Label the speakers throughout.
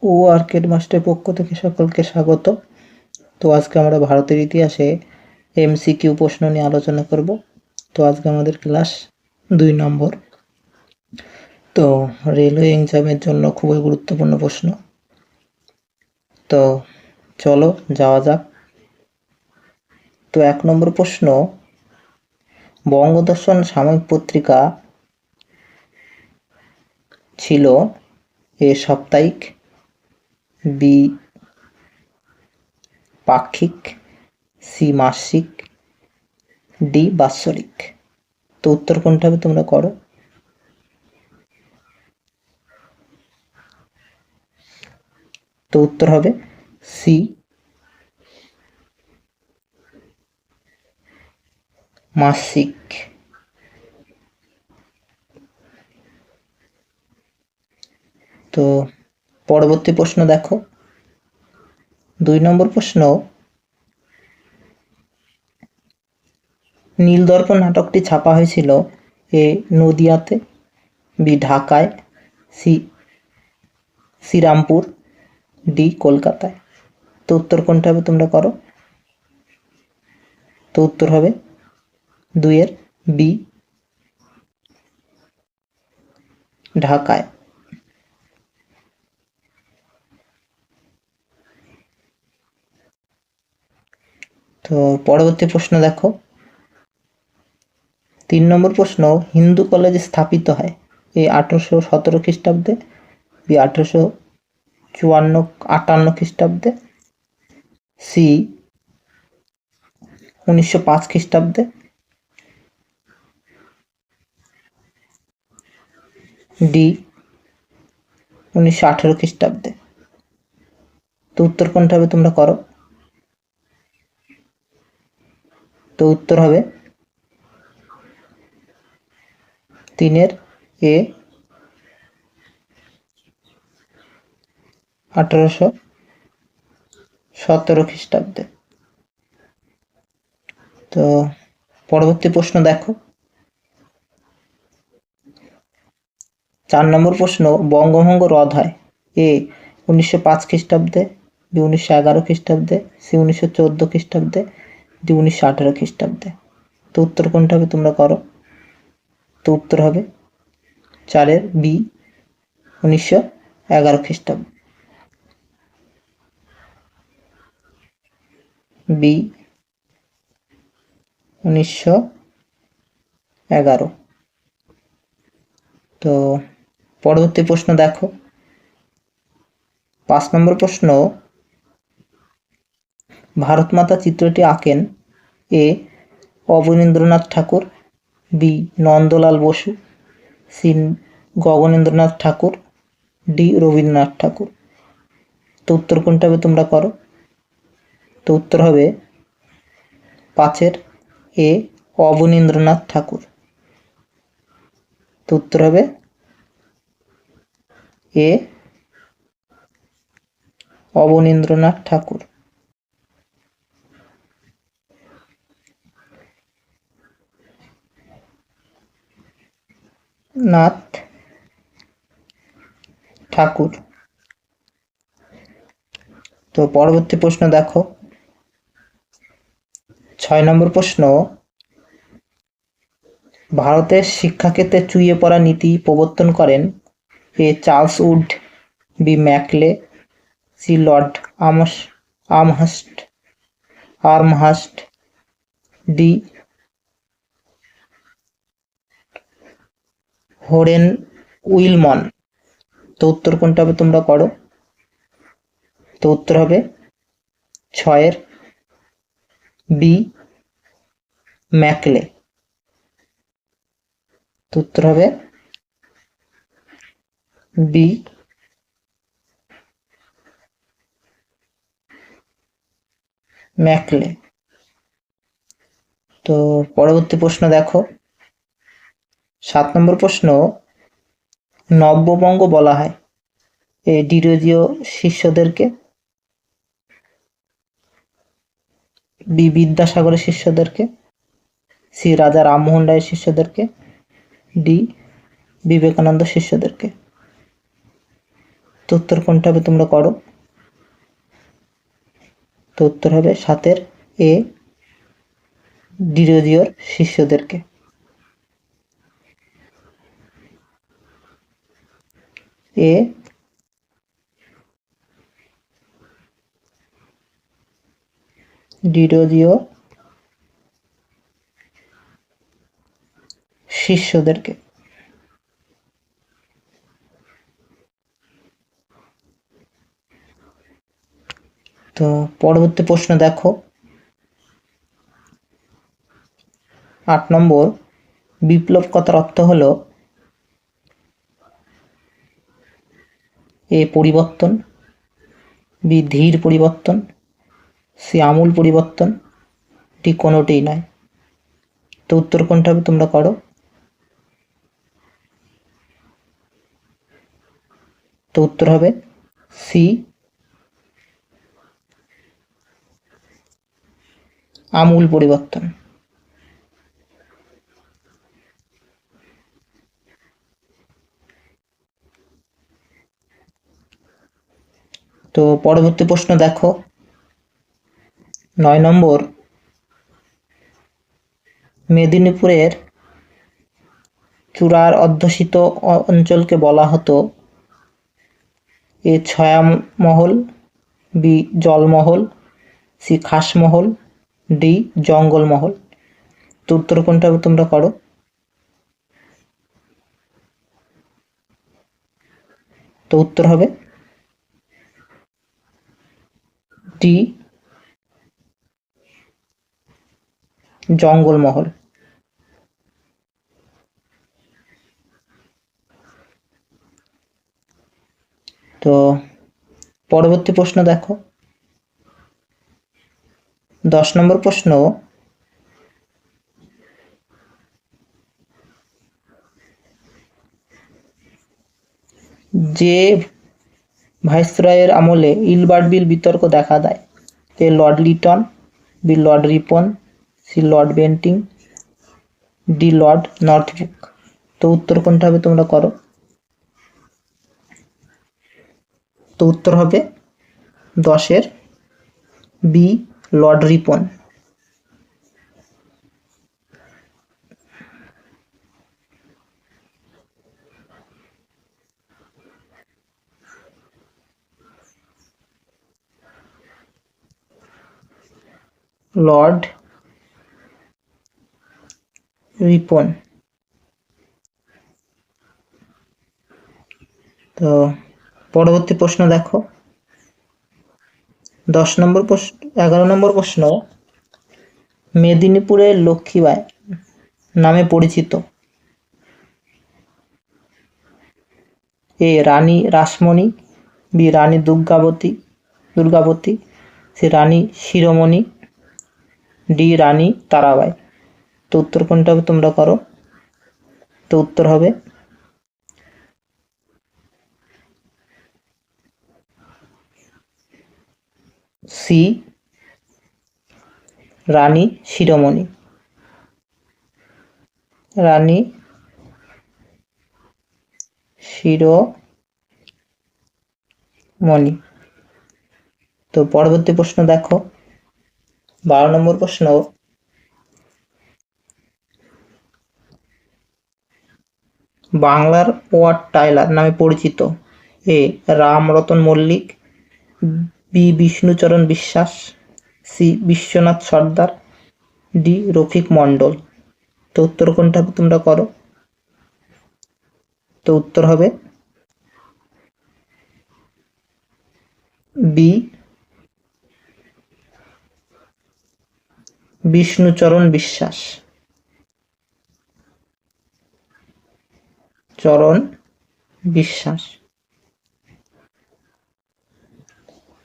Speaker 1: ও arcade master পক্ষ থেকে সকলকে স্বাগত। তো আজকে আমরা ভারতের ইতিহাসে এমসিকিউ প্রশ্ন নিয়ে আলোচনা করব। তো আজকে আমাদের ক্লাস 2 নম্বর। তো রেলওয়ে এক্সামের জন্য খুবই গুরুত্বপূর্ণ প্রশ্ন। তো চলো যাওয়া যাক। তো 1 নম্বর প্রশ্ন, বঙ্গদর্শন সাময়িক পত্রিকা ছিল এ সাপ্তাহিক, বি পাক্ষিক, সি মাসিক, ডি বাৎসরিক। তো উত্তর কোনটা হবে তোমরা করো। তো উত্তর হবে সি মাসিক। তো পরবর্তী প্রশ্ন দেখো, 2 নম্বর প্রশ্ন, নীলদর্পণ নাটকটি ছাপা হয়েছিল এ নদিয়াতে, বি ঢাকায়, সি শ্রীরামপুর, ডি কলকাতায়। তো উত্তর কোনটা হবে তোমরা করো। তো উত্তর হবে 2 এর বি ঢাকায়। তো পরবর্তী প্রশ্ন দেখো, 3 নম্বর প্রশ্ন, হিন্দু কলেজ স্থাপিত হয় এ 1817 খ্রিস্টাব্দে, বি 1858 খ্রিস্টাব্দে, সি 1905 খ্রিস্টাব্দে, ডি 1918 খ্রিস্টাব্দে। তো উত্তর কোনটা হবে তোমরা করো। তো উত্তর হবে 3 এর এ 1817 খ্রিস্টাব্দে। তো পরবর্তী প্রশ্ন দেখো, 4 নম্বর প্রশ্ন, বঙ্গভঙ্গ রদ হয় এ 1905 খ্রিস্টাব্দে, বি 1911 খ্রিস্টাব্দে, সি 1914 খ্রিস্টাব্দে, ডি 1918 খ্রিস্টাব্দে। তো উত্তর কোনটা হবে তোমরা করো। তো উত্তর হবে 4 এর বি 1911 খ্রিস্টাব্দে, বি 1911। তো পরবর্তী প্রশ্ন দেখো, 5 নম্বর প্রশ্ন, ভারত মাতা চিত্রটি আঁকেন এ অবনীন্দ্রনাথ ঠাকুর, বি নন্দলাল বসু, সি গগনেন্দ্রনাথ ঠাকুর, ডি রবীন্দ্রনাথ ঠাকুর। তো উত্তর কোনটা হবে তোমরা করো। তো উত্তর হবে 5 এর এ অবনীন্দ্রনাথ ঠাকুর। তো উত্তর হবে এ অবনীন্দ্রনাথ ঠাকুর। নাথ ঠাকুর। তো পরবর্তী প্রশ্ন দেখো, 6 নম্বর প্রশ্ন, ভারতের শিক্ষাক্ষেত্রে চুইয়ে পড়া নীতি প্রবর্তন করেন A Charles Wood, B Macaulay, C Lord Amherst, D Horace Wilson. তো উত্তর কোনটা হবে তোমরা করো। তো উত্তর হবে 6 এর বি ম্যাকলে। তো উত্তর হবে বি ম্যাকলে। তো পরবর্তী প্রশ্ন দেখো, 7 নম্বর প্রশ্ন, নব্যবঙ্গ বলা হয় এ ডিরোজিও শিষ্যদেরকে, বি বিদ্যাসাগরের শিষ্যদেরকে, সি রাজা রামমোহন রায়ের শিষ্যদেরকে, ডি বিবেকানন্দ শিষ্যদেরকে। তো উত্তর কোনটা হবে তোমরা করো। তো উত্তর হবে 7 এ, ডিরোজিওর শিষ্যদেরকে। এ ডিরোজিও শিষ্যদেরকে। তো পরবর্তী প্রশ্ন দেখো, 8 নম্বর, বিপ্লব কথার অর্থ হলো এ পরিবর্তন, বি ধীর পরিবর্তন, সি আমূল পরিবর্তন, ডি কোনোটিই নয়। তো উত্তর কোনটা হবে তোমরা করো। তো উত্তর হবে সি আমূল পরিবর্তন। তো পরবর্তী প্রশ্ন দেখো, 9 নম্বর, মেদিনীপুরের চূড়ার অধ্যুষিত অঞ্চলকে বলা হতো এ ছায়ামহল, বি জলমহল, সি খাসমহল, ডি জঙ্গলমহল। তো উত্তর কোনটা হবে তোমরা করো। তো উত্তর হবে ডি জঙ্গলমহল। তো পরবর্তী প্রশ্ন দেখো, 10 নম্বর প্রশ্ন, যে ভাইসরয়ের আমলে ইলবার্ট বিল বিতর্ক দেখা দেয়, A Lord Lytton, B Lord Ripon, C Lord Bentinck, D Lord Northbrook. তো উত্তর কোনটা হবে তোমরা করো। তো উত্তর হবে 10 B Lord Ripon. Lord Ripon. তো পরবর্তী প্রশ্ন দেখো, 10 নম্বর প্রশ্ন, 11 নম্বর প্রশ্ন, মেদিনীপুরের লক্ষ্মীবাঈ নামে পরিচিত এ রানী রাসমণি, বি রানী দুর্গাবতী, সি রানী শিরোমণি, ডি রানী তারাবাই। তো উত্তর কোনটা হবে তোমরা করো। তো উত্তর হবে সি রানী শিরোমণি। রানী শিরোমণি। তো পরবর্তী প্রশ্ন দেখো, 12 নম্বর প্রশ্ন, বাংলার ওয়ার্ড টাইলার নামে পরিচিত এ রামরতন মল্লিক, বি বিষ্ণুচরণ বিশ্বাস, সি বিশ্বনাথ সর্দার, ডি রফিক মণ্ডল। তো উত্তর কোনটা তোমরা করো। তো উত্তর হবে বি বিষ্ণুচরণ বিশ্বাস।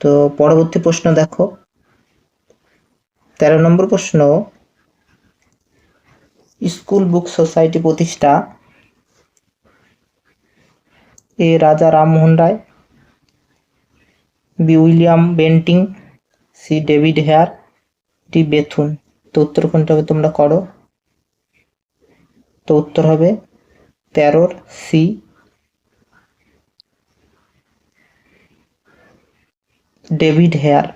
Speaker 1: তো পরবর্তী প্রশ্ন দেখো, 13 নম্বর প্রশ্ন, স্কুল বুক সোসাইটি প্রতিষ্ঠা A Raja Rammohan Roy, B William Bentinck, C David Hare, D Bethune. তো উত্তর কোনটা হবে তোমরা করো। তো উত্তর হবে 13 সি ডেভিড হেয়ার।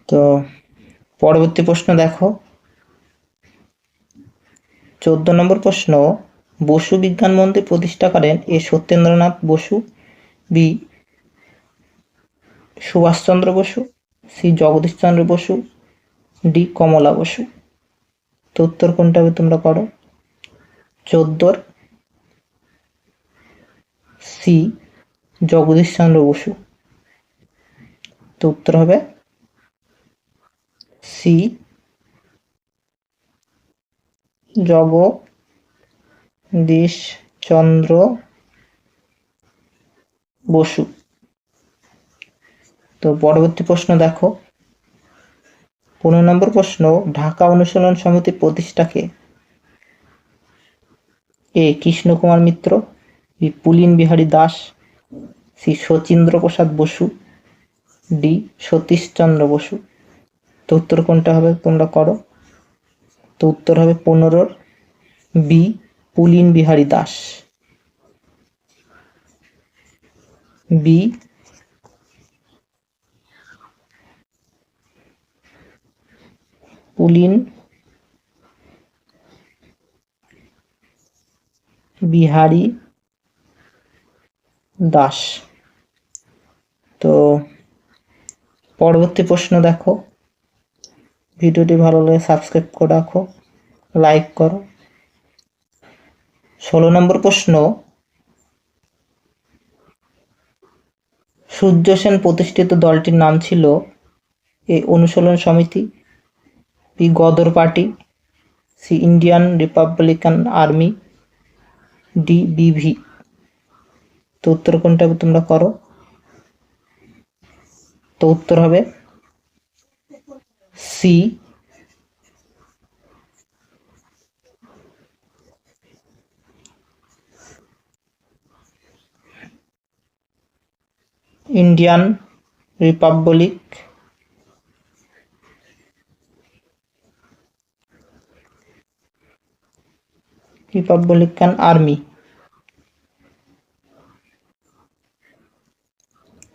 Speaker 1: তো পরবর্তী প্রশ্ন দেখো, 14 নম্বর প্রশ্ন, বসু বিজ্ঞান মন্দির প্রতিষ্ঠা করেন A Satyendranath Bose, B Subhas Chandra Bose, C Jagadish Chandra Bose, D Kamala Bose. তো উত্তর কোনটা হবে তোমরা করো। 14 সি জগদীশচন্দ্র বসু। তো উত্তর হবে সি জগদীশচন্দ্র বসু। তো পরবর্তী প্রশ্ন দেখো, 15 নম্বর প্রশ্ন, ঢাকা অনুশীলন সমিতির প্রতিষ্ঠাকে? এ কৃষ্ণ কুমার মিত্র, বি পুলিন বিহারী দাস, সি শচীন্দ্র প্রসাদ বসু, ডি সতীশচন্দ্র বসু। তো উত্তর কোনটা হবে তোমরা করো। তো উত্তর হবে 15 বি পুলিন বিহারী দাস। বি পুলিন বিহারী দাস। তো পরবর্তী প্রশ্ন দেখো, ভিডিওটি ভালো লাগলে সাবস্ক্রাইব করে রাখো, লাইক করো। 16 নম্বর প্রশ্ন, সূর্য সেন প্রতিষ্ঠিত দলটির নাম ছিল? A Anushilan Samiti, B Ghadar Party, C Indian Republican Army, D BV. তো উত্তর কোনটা তোমরা করো। তো উত্তর হবে সি ইন্ডিয়ান রিপাবলিকান আর্মি।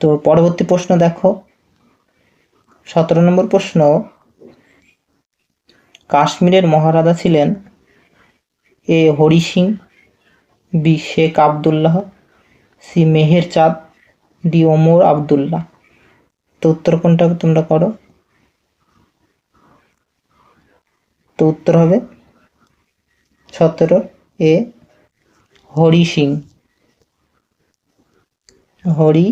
Speaker 1: তো পরবর্তী প্রশ্ন দেখো, 17 নম্বর প্রশ্ন, কাশ্মীরের মহারাজা ছিলেন? এ হরি সিং, বি শেখ আবদুল্লাহ, সি মেহের চাঁদ, ডি ওমর আবদুল্লাহ। তো উত্তর কোনটা তোমরা করো। তো উত্তর হবে 17 এ হরি সিং। হরি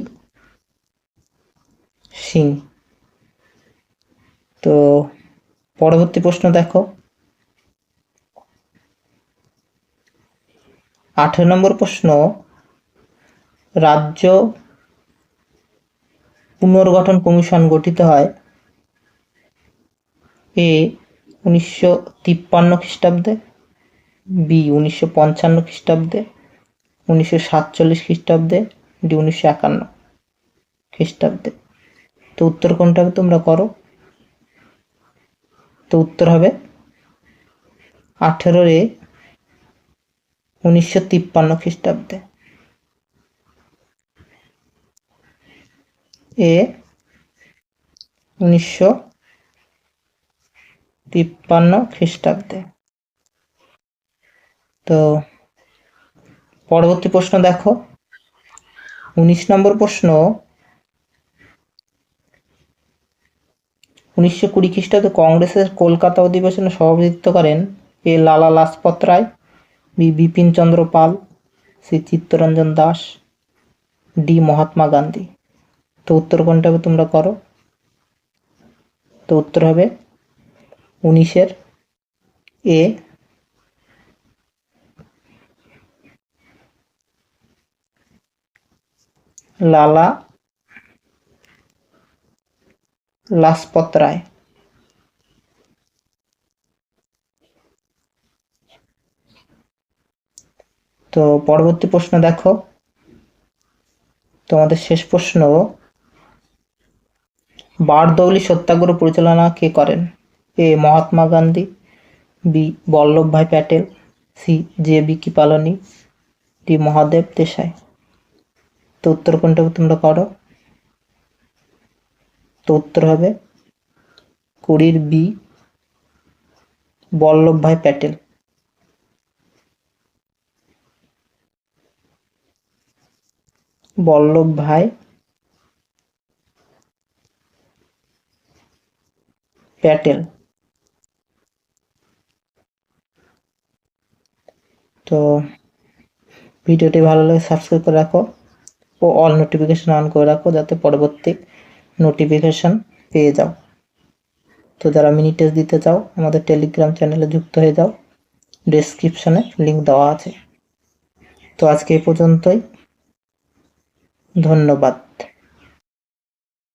Speaker 1: সিং। তো পরবর্তী প্রশ্ন দেখো, 18 নম্বর প্রশ্ন, রাজ্য পুনর্গঠন কমিশন গঠিত হয়? এ 1953 খ্রিস্টাব্দে, বি 1955 খ্রিস্টাব্দে, 1947 খ্রিস্টাব্দে, ডি 1951 খ্রিস্টাব্দে। তো উত্তর কোনটা হবে তোমরা করো। তো উত্তর হবে 18 এ 1953 খ্রিস্টাব্দে। এ 1953 খ্রিস্টাব্দে। তো পরবর্তী প্রশ্ন দেখো, 19 নম্বর প্রশ্ন, 1920 খ্রিস্টাব্দে কংগ্রেসের কলকাতা অধিবেশনে সভাপতিত্ব করেন? এ Lala Lajpat Rai, B Bipin Chandra Pal, C Chittaranjan Das, D Mahatma Gandhi. তো উত্তর কোনটা হবে তোমরা করো। তো উত্তর হবে 19 এ লালা লাজপত রায়। তো পরবর্তী প্রশ্ন দেখো, তোমাদের শেষ প্রশ্ন, বারদৌলি সত্যাগ্রহ পরিচালনা কে করেন? A Mahatma Gandhi, B Vallabhbhai Patel, C J B. Kripalani, D Mahadev Desai. তো উত্তর কোনটা তোমরা করো? তো উত্তর হবে 20 বি বল্লভভাই প্যাটেল। বল্লভভাই প্যাটেল। তো ভিডিওটি ভালো লাগে সাবস্ক্রাইব করে রাখো ও অল নোটিফিকেশন অন করে রাখো, যাতে পরবর্তী নোটিফিকেশন পেয়ে যাও। তো যারা মিনি টেস্ট দিতে চাও আমাদের টেলিগ্রাম চ্যানেলে যুক্ত হয়ে যাও, ডেসক্রিপশনে লিঙ্ক দেওয়া আছে। তো আজকে এই পর্যন্তই, ধন্যবাদ।